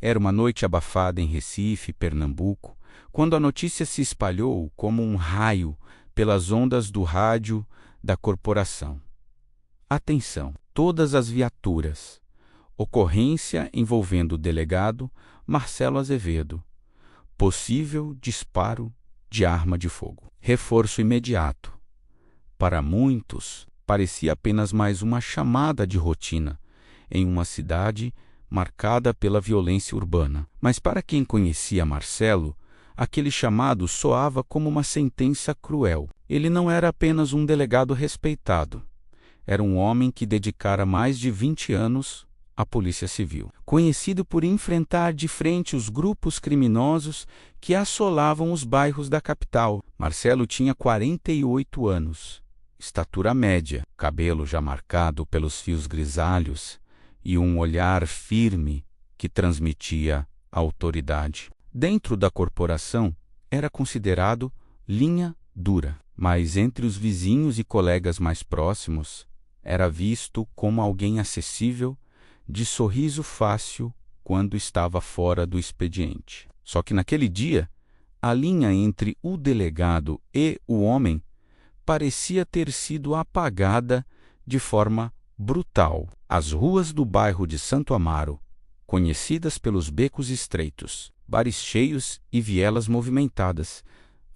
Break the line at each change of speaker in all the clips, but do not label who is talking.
Era uma noite abafada em Recife, Pernambuco, quando a notícia se espalhou como um raio pelas ondas do rádio da corporação. Atenção! Todas as viaturas. Ocorrência envolvendo o delegado Marcelo Azevedo. Possível disparo de arma de fogo. Reforço imediato. Para muitos, parecia apenas mais uma chamada de rotina em uma cidade marcada pela violência urbana. Mas para quem conhecia Marcelo, aquele chamado soava como uma sentença cruel. Ele não era apenas um delegado respeitado. Era um homem que dedicara mais de 20 anos à Polícia Civil, conhecido por enfrentar de frente os grupos criminosos que assolavam os bairros da capital. Marcelo tinha 48 anos, estatura média, cabelo já marcado pelos fios grisalhos e um olhar firme que transmitia autoridade. Dentro da corporação, era considerado linha dura, mas entre os vizinhos e colegas mais próximos, era visto como alguém acessível, de sorriso fácil quando estava fora do expediente. Só que naquele dia, a linha entre o delegado e o homem parecia ter sido apagada de forma brutal. As ruas do bairro de Santo Amaro, conhecidas pelos becos estreitos, bares cheios e vielas movimentadas,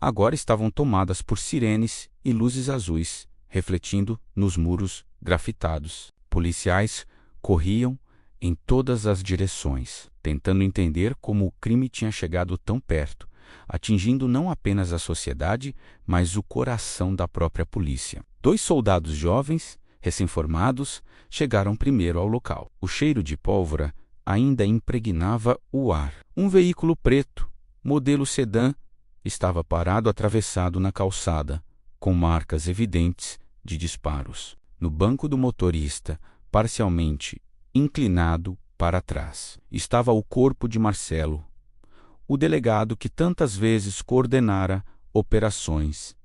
agora estavam tomadas por sirenes e luzes azuis, refletindo nos muros grafitados. Policiais corriam em todas as direções, tentando entender como o crime tinha chegado tão perto, atingindo não apenas a sociedade, mas o coração da própria polícia. 2 soldados jovens, recém-formados, chegaram primeiro ao local. O cheiro de pólvora ainda impregnava o ar. Um veículo preto, modelo sedã, estava parado atravessado na calçada, com marcas evidentes de disparos. No banco do motorista, parcialmente inclinado para trás, estava o corpo de Marcelo, o delegado que tantas vezes coordenara operações,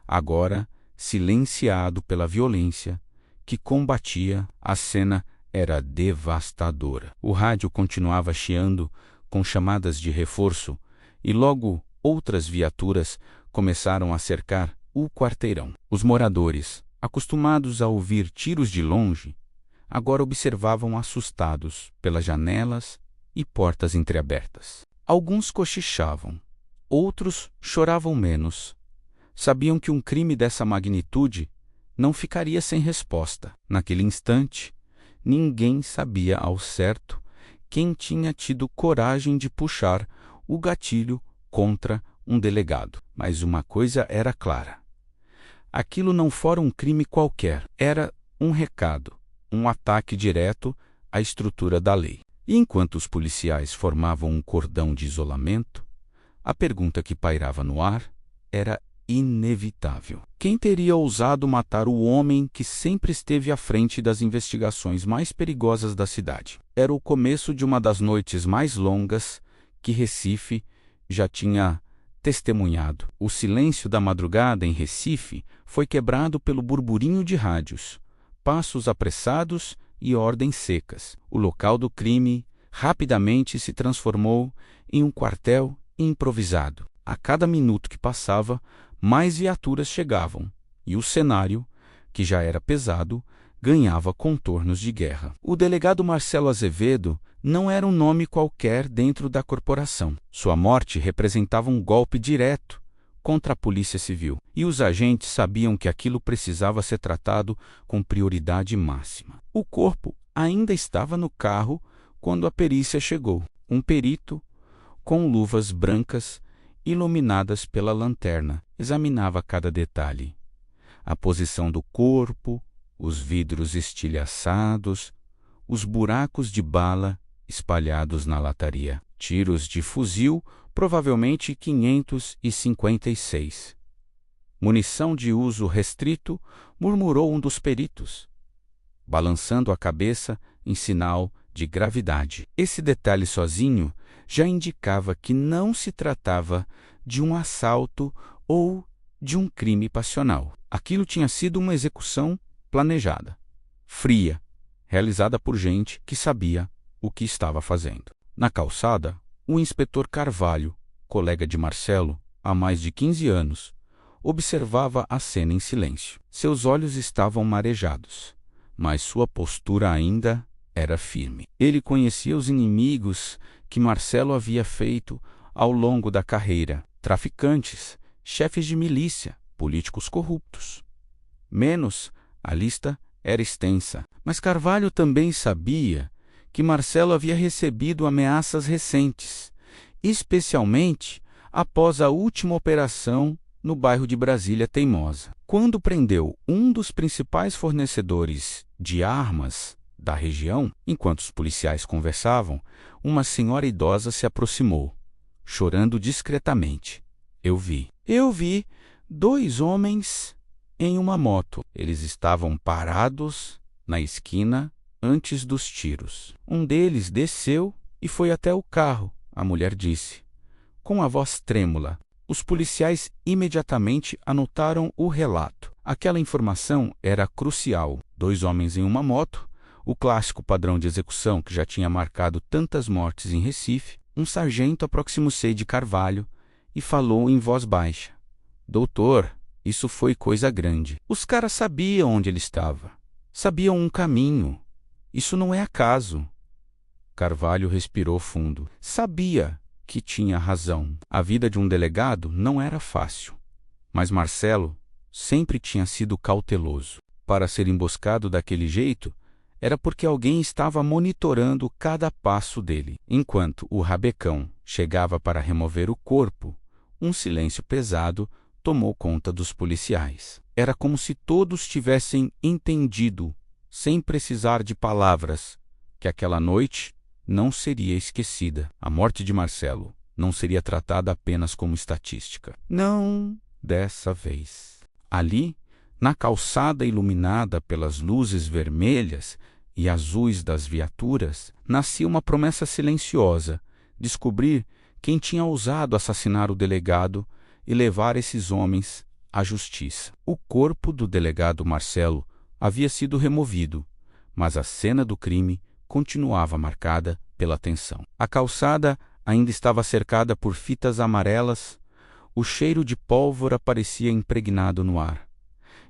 agora silenciado pela violência que combatia. A cena era devastadora. O rádio continuava chiando com chamadas de reforço e logo outras viaturas começaram a cercar o quarteirão. Os moradores, acostumados a ouvir tiros de longe, agora observavam assustados pelas janelas e portas entreabertas. Alguns cochichavam, outros choravam menos. Sabiam que um crime dessa magnitude não ficaria sem resposta. Naquele instante, ninguém sabia ao certo quem tinha tido coragem de puxar o gatilho contra um delegado. Mas uma coisa era clara. Aquilo não fora um crime qualquer, era um recado, um ataque direto à estrutura da lei. E enquanto os policiais formavam um cordão de isolamento, a pergunta que pairava no ar era inevitável. Quem teria ousado matar o homem que sempre esteve à frente das investigações mais perigosas da cidade? Era o começo de uma das noites mais longas que Recife já tinha testemunhado. O silêncio da madrugada em Recife foi quebrado pelo burburinho de rádios, passos apressados e ordens secas. O local do crime rapidamente se transformou em um quartel improvisado. A cada minuto que passava, mais viaturas chegavam, e o cenário, que já era pesado, ganhava contornos de guerra. O delegado Marcelo Azevedo não era um nome qualquer dentro da corporação. Sua morte representava um golpe direto contra a Polícia Civil, e os agentes sabiam que aquilo precisava ser tratado com prioridade máxima. O corpo ainda estava no carro quando a perícia chegou. Um perito, com luvas brancas iluminadas pela lanterna, examinava cada detalhe. A posição do corpo, os vidros estilhaçados, os buracos de bala espalhados na lataria. Tiros de fuzil, provavelmente 556. Munição de uso restrito, murmurou um dos peritos, balançando a cabeça em sinal de gravidade. Esse detalhe sozinho já indicava que não se tratava de um assalto ou de um crime passional. Aquilo tinha sido uma execução planejada, fria, realizada por gente que sabia o que estava fazendo. Na calçada, o inspetor Carvalho, colega de Marcelo há mais de 15 anos, observava a cena em silêncio. Seus olhos estavam marejados, mas sua postura ainda era firme. Ele conhecia os inimigos que Marcelo havia feito ao longo da carreira: traficantes, chefes de milícia, políticos corruptos. Menos, a lista era extensa. Mas Carvalho também sabia que Marcelo havia recebido ameaças recentes, especialmente após a última operação no bairro de Brasília Teimosa. Quando prendeu um dos principais fornecedores de armas da região, enquanto os policiais conversavam, uma senhora idosa se aproximou, chorando discretamente. Eu vi 2 homens em uma moto. Eles estavam parados na esquina antes dos tiros. Um deles desceu e foi até o carro, a mulher disse, com a voz trêmula. Os policiais imediatamente anotaram o relato. Aquela informação era crucial. 2 homens em uma moto, o clássico padrão de execução que já tinha marcado tantas mortes em Recife. Um sargento aproximou-se de Carvalho e falou em voz baixa: "Doutor, isso foi coisa grande." Os caras sabiam onde ele estava. Sabiam um caminho. Isso não é acaso. Carvalho respirou fundo. Sabia que tinha razão. A vida de um delegado não era fácil. Mas Marcelo sempre tinha sido cauteloso. Para ser emboscado daquele jeito, era porque alguém estava monitorando cada passo dele. Enquanto o rabecão chegava para remover o corpo, um silêncio pesado tomou conta dos policiais. Era como se todos tivessem entendido, sem precisar de palavras, que aquela noite não seria esquecida. A morte de Marcelo não seria tratada apenas como estatística. Não dessa vez. Ali, na calçada iluminada pelas luzes vermelhas e azuis das viaturas, nascia uma promessa silenciosa: descobrir quem tinha ousado assassinar o delegado e levar esses homens à justiça. O corpo do delegado Marcelo havia sido removido, mas a cena do crime continuava marcada pela tensão. A calçada ainda estava cercada por fitas amarelas, o cheiro de pólvora parecia impregnado no ar.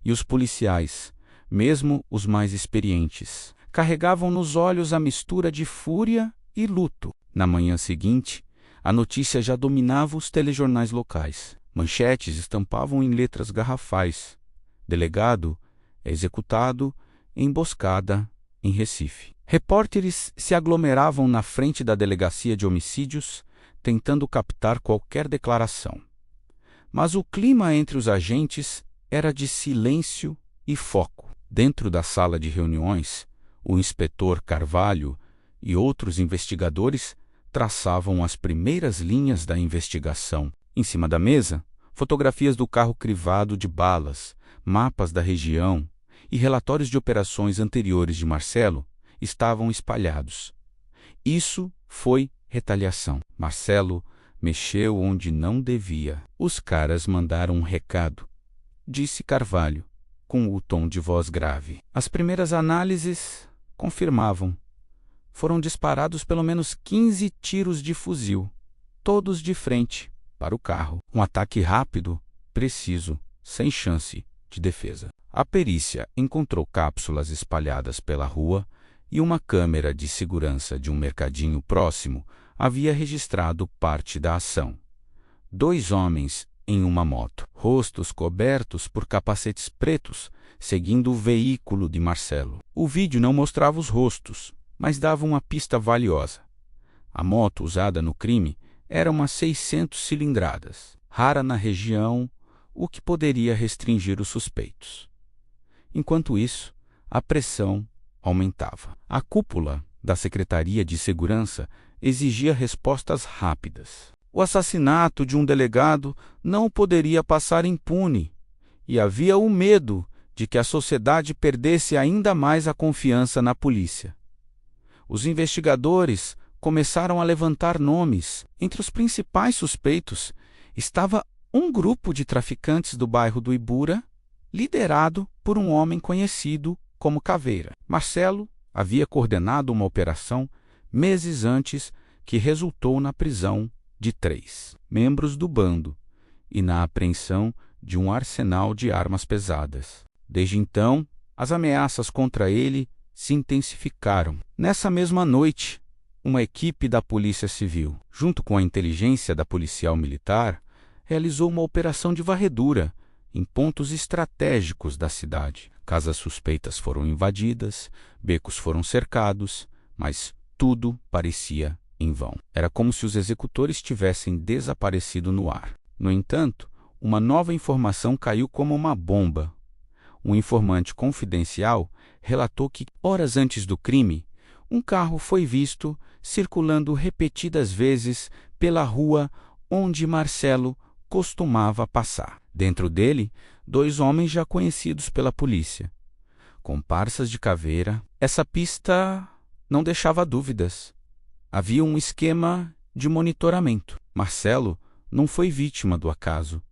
E os policiais, mesmo os mais experientes, carregavam nos olhos a mistura de fúria e luto. Na manhã seguinte, a notícia já dominava os telejornais locais. Manchetes estampavam em letras garrafais: delegado é executado em emboscada em Recife. Repórteres se aglomeravam na frente da delegacia de homicídios, tentando captar qualquer declaração. Mas o clima entre os agentes era de silêncio e foco. Dentro da sala de reuniões, o inspetor Carvalho e outros investigadores traçavam as primeiras linhas da investigação. Em cima da mesa, fotografias do carro crivado de balas, mapas da região e relatórios de operações anteriores de Marcelo estavam espalhados. Isso foi retaliação. Marcelo mexeu onde não devia. Os caras mandaram um recado, disse Carvalho, com o tom de voz grave. As primeiras análises confirmavam. Foram disparados pelo menos 15 tiros de fuzil, todos de frente para o carro. Um ataque rápido, preciso, sem chance de defesa. A perícia encontrou cápsulas espalhadas pela rua e uma câmera de segurança de um mercadinho próximo havia registrado parte da ação. 2 homens em uma moto, rostos cobertos por capacetes pretos, seguindo o veículo de Marcelo. O vídeo não mostrava os rostos, mas dava uma pista valiosa. A moto usada no crime era uma 600 cilindradas, rara na região, o que poderia restringir os suspeitos. Enquanto isso, a pressão aumentava. A cúpula da Secretaria de Segurança exigia respostas rápidas. O assassinato de um delegado não poderia passar impune, e havia o medo de que a sociedade perdesse ainda mais a confiança na polícia. Os investigadores começaram a levantar nomes. Entre os principais suspeitos estava um grupo de traficantes do bairro do Ibura, liderado por um homem conhecido como Caveira. Marcelo havia coordenado uma operação meses antes que resultou na prisão de 3 membros do bando e na apreensão de um arsenal de armas pesadas. Desde então, as ameaças contra ele se intensificaram. Nessa mesma noite, uma equipe da Polícia Civil, junto com a inteligência da policial militar, realizou uma operação de varredura em pontos estratégicos da cidade. Casas suspeitas foram invadidas, becos foram cercados, mas tudo parecia em vão. Era como se os executores tivessem desaparecido no ar. No entanto, uma nova informação caiu como uma bomba. Um informante confidencial relatou que, horas antes do crime, um carro foi visto circulando repetidas vezes pela rua onde Marcelo costumava passar. Dentro dele, 2 homens já conhecidos pela polícia, comparsas de Caveira. Essa pista não deixava dúvidas. Havia um esquema de monitoramento. Marcelo não foi vítima do acaso.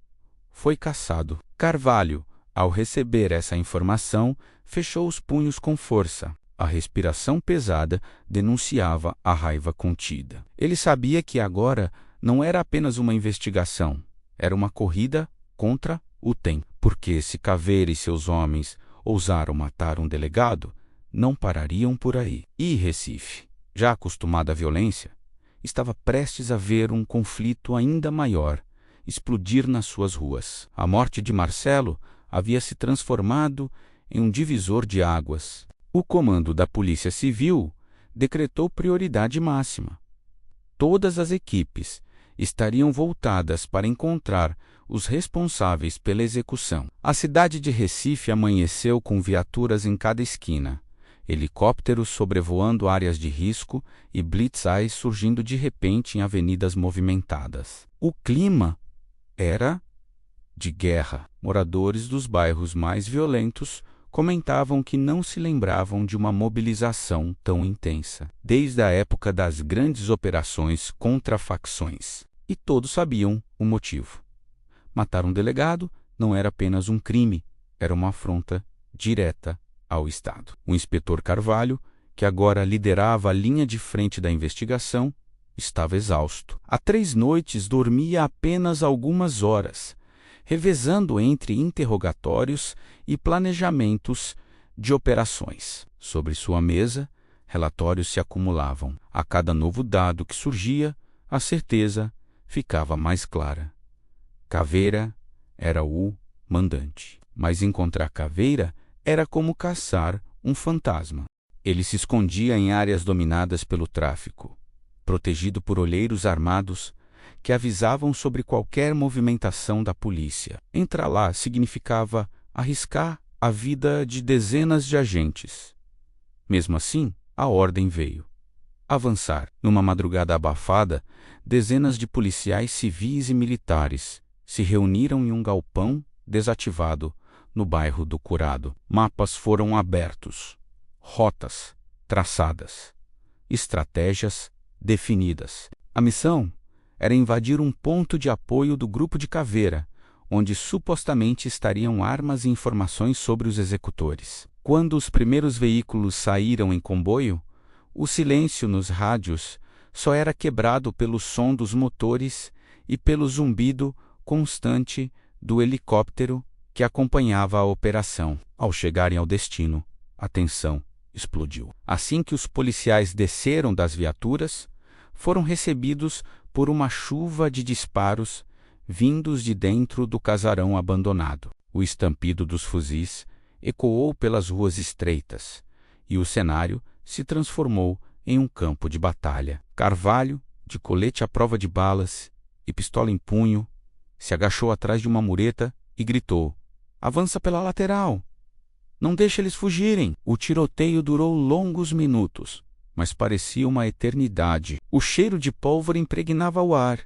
Foi caçado. Carvalho, ao receber essa informação, fechou os punhos com força. A respiração pesada denunciava a raiva contida. Ele sabia que agora não era apenas uma investigação, era uma corrida contra o tempo. Porque se Caveira e seus homens ousaram matar um delegado, não parariam por aí. E Recife, já acostumado à violência, estava prestes a ver um conflito ainda maior explodir nas suas ruas. A morte de Marcelo havia se transformado em um divisor de águas. O comando da Polícia Civil decretou prioridade máxima. Todas as equipes estariam voltadas para encontrar os responsáveis pela execução. A cidade de Recife amanheceu com viaturas em cada esquina, helicópteros sobrevoando áreas de risco e blitzais surgindo de repente em avenidas movimentadas. O clima era de guerra. Moradores dos bairros mais violentos comentavam que não se lembravam de uma mobilização tão intensa desde a época das grandes operações contra facções. E todos sabiam o motivo. Matar um delegado não era apenas um crime, era uma afronta direta ao Estado. O inspetor Carvalho, que agora liderava a linha de frente da investigação, estava exausto. Há 3 noites dormia apenas algumas horas, revezando entre interrogatórios e planejamentos de operações. Sobre sua mesa, relatórios se acumulavam. A cada novo dado que surgia, a certeza ficava mais clara. Caveira era o mandante. Mas encontrar Caveira era como caçar um fantasma. Ele se escondia em áreas dominadas pelo tráfico, protegido por olheiros armados que avisavam sobre qualquer movimentação da polícia. Entrar lá significava arriscar a vida de dezenas de agentes. Mesmo assim, a ordem veio. Avançar. Numa madrugada abafada, dezenas de policiais civis e militares se reuniram em um galpão desativado no bairro do Curado. Mapas foram abertos, rotas traçadas, estratégias definidas. A missão era invadir um ponto de apoio do grupo de Caveira, onde supostamente estariam armas e informações sobre os executores. Quando os primeiros veículos saíram em comboio, o silêncio nos rádios só era quebrado pelo som dos motores e pelo zumbido constante do helicóptero que acompanhava a operação. Ao chegarem ao destino, a tensão explodiu. Assim que os policiais desceram das viaturas, foram recebidos por uma chuva de disparos vindos de dentro do casarão abandonado. O estampido dos fuzis ecoou pelas ruas estreitas e o cenário se transformou em um campo de batalha. Carvalho, de colete à prova de balas e pistola em punho, se agachou atrás de uma mureta e gritou: "Avança pela lateral! Não deixe eles fugirem!" O tiroteio durou longos minutos, mas parecia uma eternidade. O cheiro de pólvora impregnava o ar,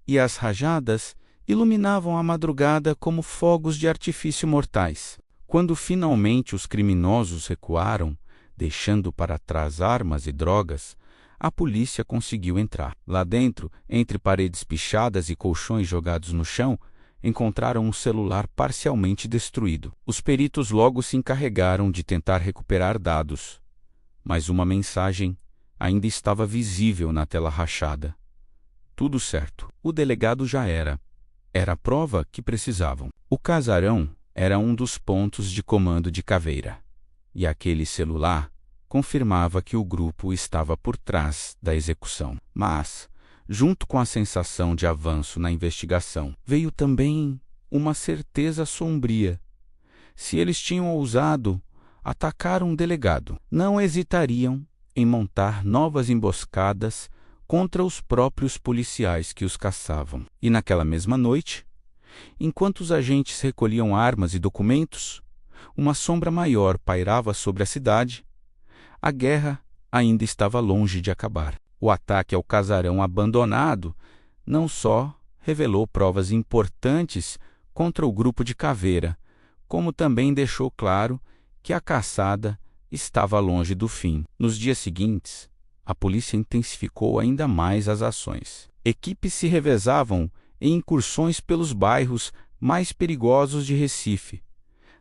e as rajadas iluminavam a madrugada como fogos de artifício mortais. Quando finalmente os criminosos recuaram, deixando para trás armas e drogas, a polícia conseguiu entrar. Lá dentro, entre paredes pichadas e colchões jogados no chão, encontraram um celular parcialmente destruído. Os peritos logo se encarregaram de tentar recuperar dados, mas uma mensagem ainda estava visível na tela rachada. Tudo certo. O delegado já era. Era a prova que precisavam. O casarão era um dos pontos de comando de Caveira. E aquele celular confirmava que o grupo estava por trás da execução. Mas, junto com a sensação de avanço na investigação, veio também uma certeza sombria. Se eles tinham ousado atacar um delegado, não hesitariam em montar novas emboscadas contra os próprios policiais que os caçavam. E naquela mesma noite, enquanto os agentes recolhiam armas e documentos, uma sombra maior pairava sobre a cidade. A guerra ainda estava longe de acabar. O ataque ao casarão abandonado não só revelou provas importantes contra o grupo de Caveira, como também deixou claro que a caçada estava longe do fim. Nos dias seguintes, a polícia intensificou ainda mais as ações. Equipes se revezavam em incursões pelos bairros mais perigosos de Recife,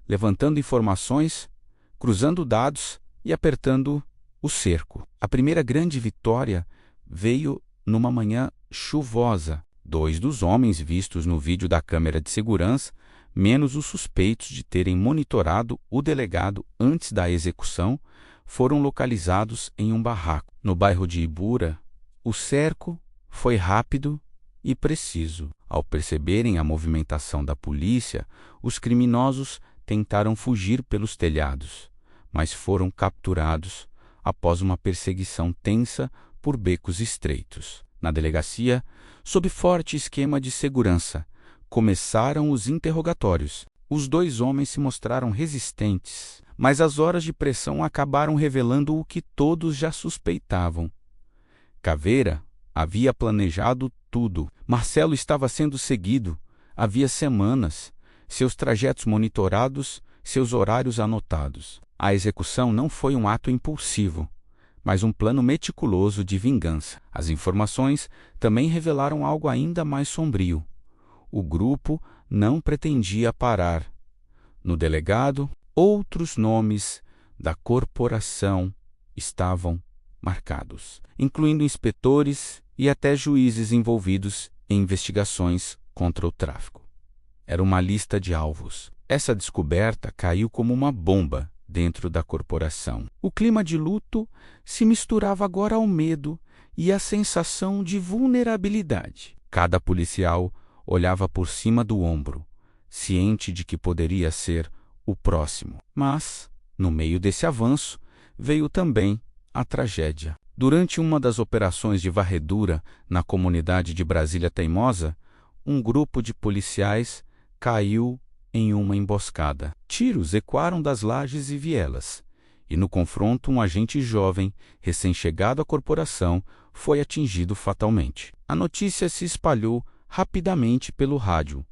levantando informações, cruzando dados e apertando o cerco. A primeira grande vitória veio numa manhã chuvosa. 2 dos homens vistos no vídeo da câmera de segurança, menos os suspeitos de terem monitorado o delegado antes da execução, foram localizados em um barraco. No bairro de Ibura, o cerco foi rápido e preciso. Ao perceberem a movimentação da polícia, os criminosos tentaram fugir pelos telhados, mas foram capturados após uma perseguição tensa por becos estreitos. Na delegacia, sob forte esquema de segurança, começaram os interrogatórios. Os 2 homens se mostraram resistentes, mas as horas de pressão acabaram revelando o que todos já suspeitavam. Caveira havia planejado tudo. Marcelo estava sendo seguido havia semanas, seus trajetos monitorados, seus horários anotados. A execução não foi um ato impulsivo, mas um plano meticuloso de vingança. As informações também revelaram algo ainda mais sombrio. O grupo não pretendia parar. No delegado, outros nomes da corporação estavam marcados, incluindo inspetores e até juízes envolvidos em investigações contra o tráfico. Era uma lista de alvos. Essa descoberta caiu como uma bomba dentro da corporação. O clima de luto se misturava agora ao medo e à sensação de vulnerabilidade. Cada policial olhava por cima do ombro, ciente de que poderia ser o próximo. Mas, no meio desse avanço, veio também a tragédia. Durante uma das operações de varredura na comunidade de Brasília Teimosa, um grupo de policiais caiu em uma emboscada. Tiros ecoaram das lajes e vielas, e no confronto um agente jovem, recém-chegado à corporação, foi atingido fatalmente. A notícia se espalhou rapidamente pelo rádio.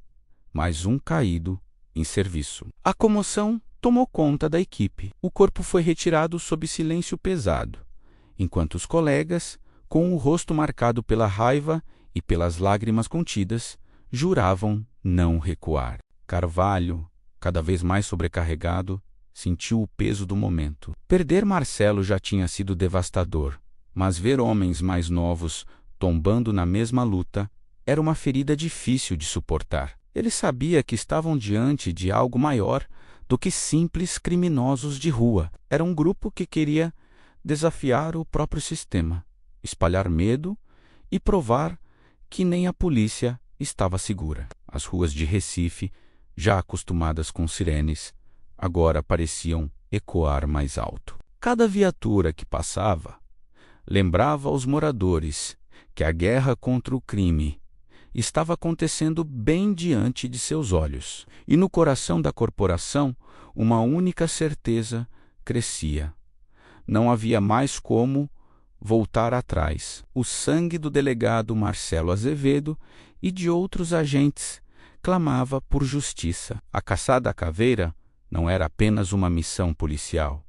Mais um caído em serviço. A comoção tomou conta da equipe. O corpo foi retirado sob silêncio pesado, enquanto os colegas, com o rosto marcado pela raiva e pelas lágrimas contidas, juravam não recuar. Carvalho, cada vez mais sobrecarregado, sentiu o peso do momento. Perder Marcelo já tinha sido devastador, mas ver homens mais novos tombando na mesma luta era uma ferida difícil de suportar. Ele sabia que estavam diante de algo maior do que simples criminosos de rua. Era um grupo que queria desafiar o próprio sistema, espalhar medo e provar que nem a polícia estava segura. As ruas de Recife, já acostumadas com sirenes, agora pareciam ecoar mais alto. Cada viatura que passava lembrava aos moradores que a guerra contra o crime estava acontecendo bem diante de seus olhos. E no coração da corporação, uma única certeza crescia. Não havia mais como voltar atrás. O sangue do delegado Marcelo Azevedo e de outros agentes clamava por justiça. A caçada à Caveira não era apenas uma missão policial.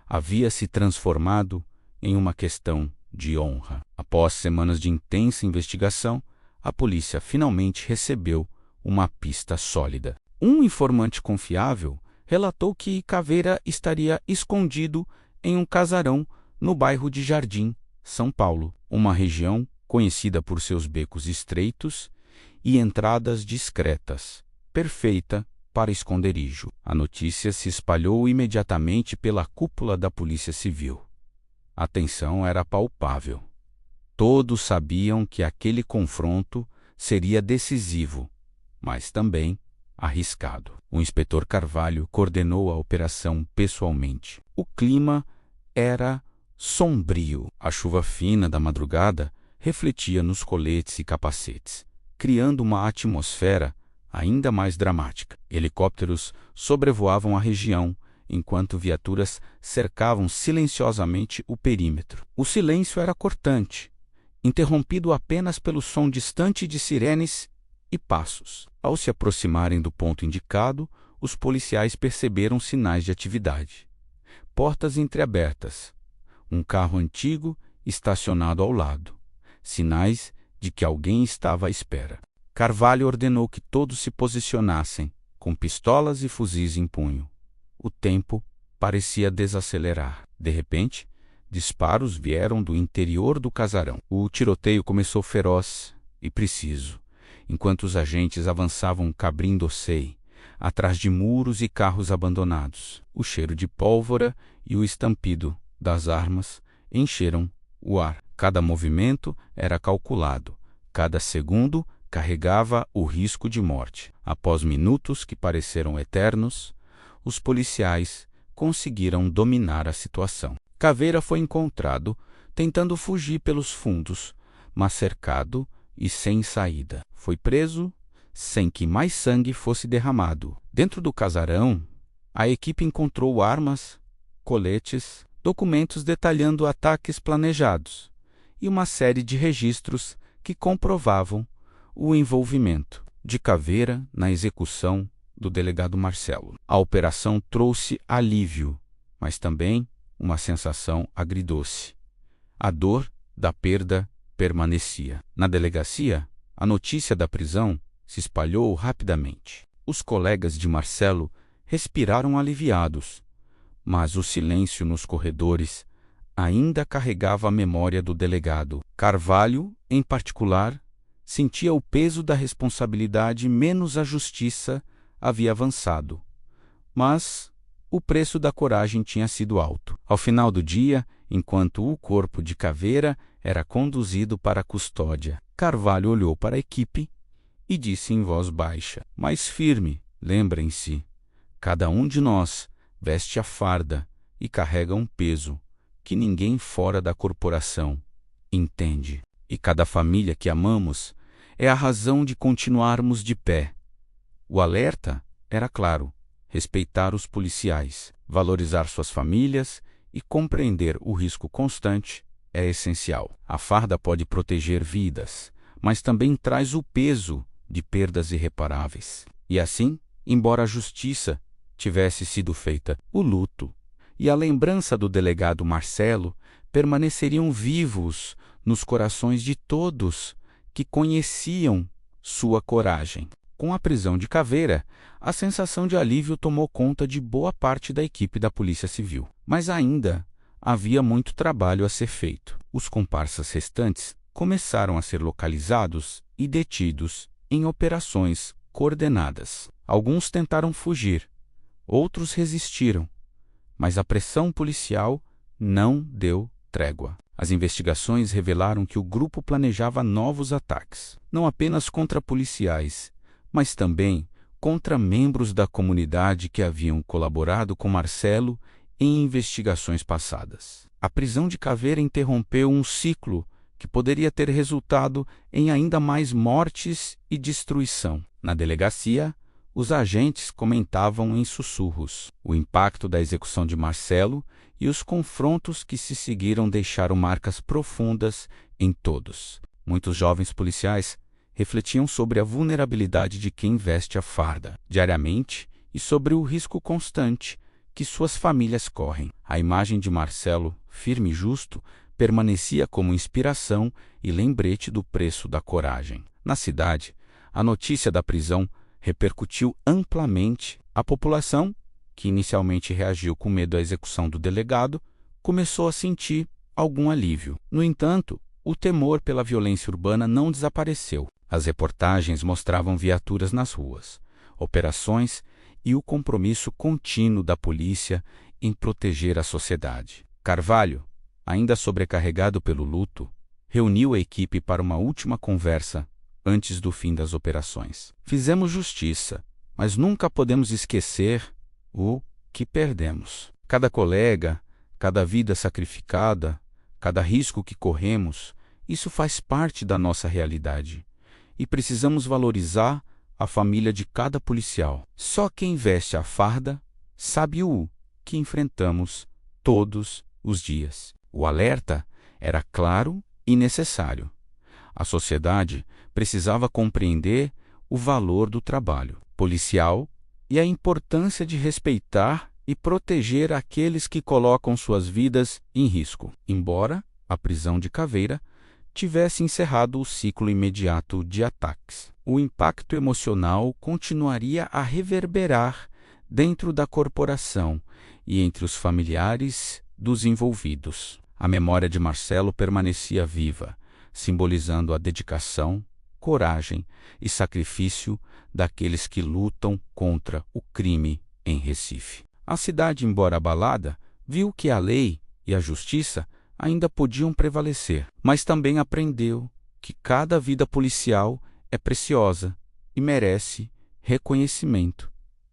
Havia se transformado em uma questão de honra. Após semanas de intensa investigação, a polícia finalmente recebeu uma pista sólida. Um informante confiável relatou que Caveira estaria escondido em um casarão no bairro de Jardim, São Paulo, uma região conhecida por seus becos estreitos e entradas discretas, perfeita para esconderijo. A notícia se espalhou imediatamente pela cúpula da Polícia Civil. A tensão era palpável. Todos sabiam que aquele confronto seria decisivo, mas também arriscado. O inspetor Carvalho coordenou a operação pessoalmente. O clima era sombrio. A chuva fina da madrugada refletia nos coletes e capacetes, criando uma atmosfera ainda mais dramática. Helicópteros sobrevoavam a região, enquanto viaturas cercavam silenciosamente o perímetro. O silêncio era cortante, interrompido apenas pelo som distante de sirenes e passos. Ao se aproximarem do ponto indicado, os policiais perceberam sinais de atividade. Portas entreabertas, um carro antigo estacionado ao lado, sinais de que alguém estava à espera. Carvalho ordenou que todos se posicionassem, com pistolas e fuzis em punho. O tempo parecia desacelerar. De repente, disparos vieram do interior do casarão. O tiroteio começou feroz e preciso, enquanto os agentes avançavam cabrindo-se atrás de muros e carros abandonados. O cheiro de pólvora e o estampido das armas encheram o ar. Cada movimento era calculado, cada segundo carregava o risco de morte. Após minutos que pareceram eternos, os policiais conseguiram dominar a situação. Caveira foi encontrado tentando fugir pelos fundos, mas cercado e sem saída. Foi preso sem que mais sangue fosse derramado. Dentro do casarão, a equipe encontrou armas, coletes, documentos detalhando ataques planejados e uma série de registros que comprovavam o envolvimento de Caveira na execução do delegado Marcelo. A operação trouxe alívio, mas também uma sensação agridoce. A dor da perda permanecia. Na delegacia, a notícia da prisão se espalhou rapidamente. Os colegas de Marcelo respiraram aliviados, mas o silêncio nos corredores ainda carregava a memória do delegado. Carvalho, em particular, sentia o peso da responsabilidade, menos a justiça havia avançado. Mas o preço da coragem tinha sido alto. Ao final do dia, enquanto o corpo de Caveira era conduzido para a custódia, Carvalho olhou para a equipe e disse em voz baixa, mas firme: lembrem-se, cada um de nós veste a farda e carrega um peso que ninguém fora da corporação entende. E cada família que amamos é a razão de continuarmos de pé. O alerta era claro: respeitar os policiais, valorizar suas famílias e compreender o risco constante é essencial. A farda pode proteger vidas, mas também traz o peso de perdas irreparáveis. E assim, embora a justiça tivesse sido feita, o luto e a lembrança do delegado Marcelo permaneceriam vivos nos corações de todos que conheciam sua coragem. Com a prisão de Caveira, a sensação de alívio tomou conta de boa parte da equipe da Polícia Civil. Mas ainda havia muito trabalho a ser feito. Os comparsas restantes começaram a ser localizados e detidos em operações coordenadas. Alguns tentaram fugir, outros resistiram, mas a pressão policial não deu trégua. As investigações revelaram que o grupo planejava novos ataques, não apenas contra policiais, mas também contra membros da comunidade que haviam colaborado com Marcelo em investigações passadas. A prisão de Caveira interrompeu um ciclo que poderia ter resultado em ainda mais mortes e destruição. Na delegacia, os agentes comentavam em sussurros. O impacto da execução de Marcelo e os confrontos que se seguiram deixaram marcas profundas em todos. Muitos jovens policiais refletiam sobre a vulnerabilidade de quem veste a farda diariamente e sobre o risco constante que suas famílias correm. A imagem de Marcelo, firme e justo, permanecia como inspiração e lembrete do preço da coragem. Na cidade, a notícia da prisão repercutiu amplamente. A população, que inicialmente reagiu com medo à execução do delegado, começou a sentir algum alívio. No entanto, o temor pela violência urbana não desapareceu. As reportagens mostravam viaturas nas ruas, operações e o compromisso contínuo da polícia em proteger a sociedade. Carvalho, ainda sobrecarregado pelo luto, reuniu a equipe para uma última conversa antes do fim das operações. Fizemos justiça, mas nunca podemos esquecer o que perdemos. Cada colega, cada vida sacrificada, cada risco que corremos, isso faz parte da nossa realidade. E precisamos valorizar a família de cada policial. Só quem veste a farda sabe o que enfrentamos todos os dias. O alerta era claro e necessário. A sociedade precisava compreender o valor do trabalho policial e a importância de respeitar e proteger aqueles que colocam suas vidas em risco. Embora a prisão de Caveira tivesse encerrado o ciclo imediato de ataques, o impacto emocional continuaria a reverberar dentro da corporação e entre os familiares dos envolvidos. A memória de Marcelo permanecia viva, simbolizando a dedicação, coragem e sacrifício daqueles que lutam contra o crime em Recife. A cidade, embora abalada, viu que a lei e a justiça ainda podiam prevalecer, mas também aprendeu que cada vida policial é preciosa e merece reconhecimento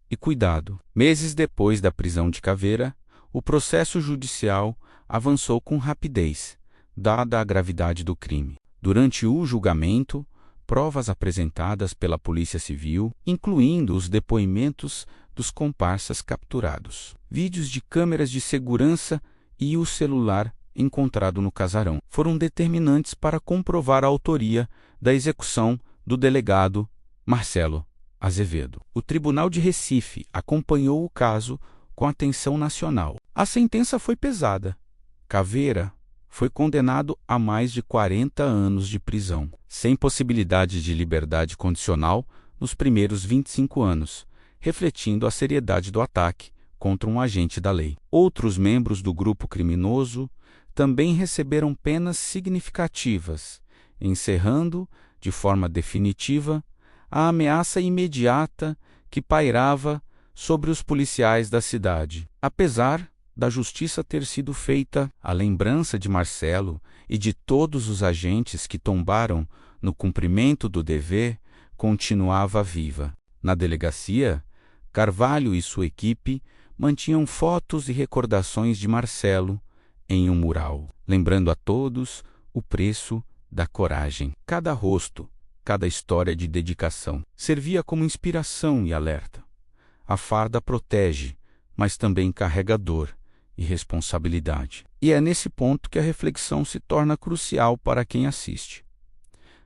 e cuidado. Meses depois da prisão de Caveira, o processo judicial avançou com rapidez, dada a gravidade do crime. Durante o julgamento, provas apresentadas pela Polícia Civil, incluindo os depoimentos dos comparsas capturados, vídeos de câmeras de segurança e o celular encontrado no casarão, foram determinantes para comprovar a autoria da execução do delegado Marcelo Azevedo. O Tribunal de Recife acompanhou o caso com atenção nacional. A sentença foi pesada. Caveira foi condenado a mais de 40 anos de prisão, sem possibilidade de liberdade condicional nos primeiros 25 anos, refletindo a seriedade do ataque contra um agente da lei. Outros membros do grupo criminoso também receberam penas significativas, encerrando, de forma definitiva, a ameaça imediata que pairava sobre os policiais da cidade. Apesar da justiça ter sido feita, a lembrança de Marcelo e de todos os agentes que tombaram no cumprimento do dever continuava viva. Na delegacia, Carvalho e sua equipe mantinham fotos e recordações de Marcelo em um mural, lembrando a todos o preço da coragem. Cada rosto, cada história de dedicação servia como inspiração e alerta. A farda protege, mas também carrega dor e responsabilidade. E é nesse ponto que a reflexão se torna crucial para quem assiste.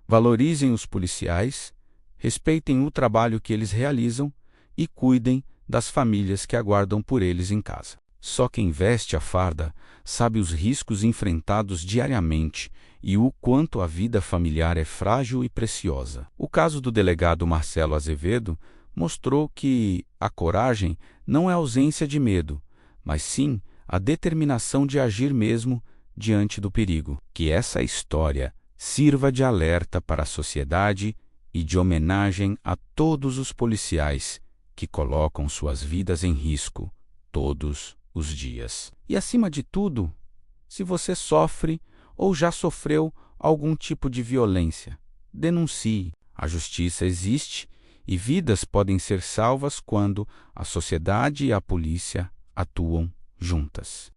Valorizem os policiais, respeitem o trabalho que eles realizam e cuidem das famílias que aguardam por eles em casa. Só quem veste a farda sabe os riscos enfrentados diariamente e o quanto a vida familiar é frágil e preciosa. O caso do delegado Marcelo Azevedo mostrou que a coragem não é ausência de medo, mas sim a determinação de agir mesmo diante do perigo. Que essa história sirva de alerta para a sociedade e de homenagem a todos os policiais que colocam suas vidas em risco todos os dias. E, acima de tudo, se você sofre ou já sofreu algum tipo de violência, denuncie. A justiça existe e vidas podem ser salvas quando a sociedade e a polícia atuam juntas.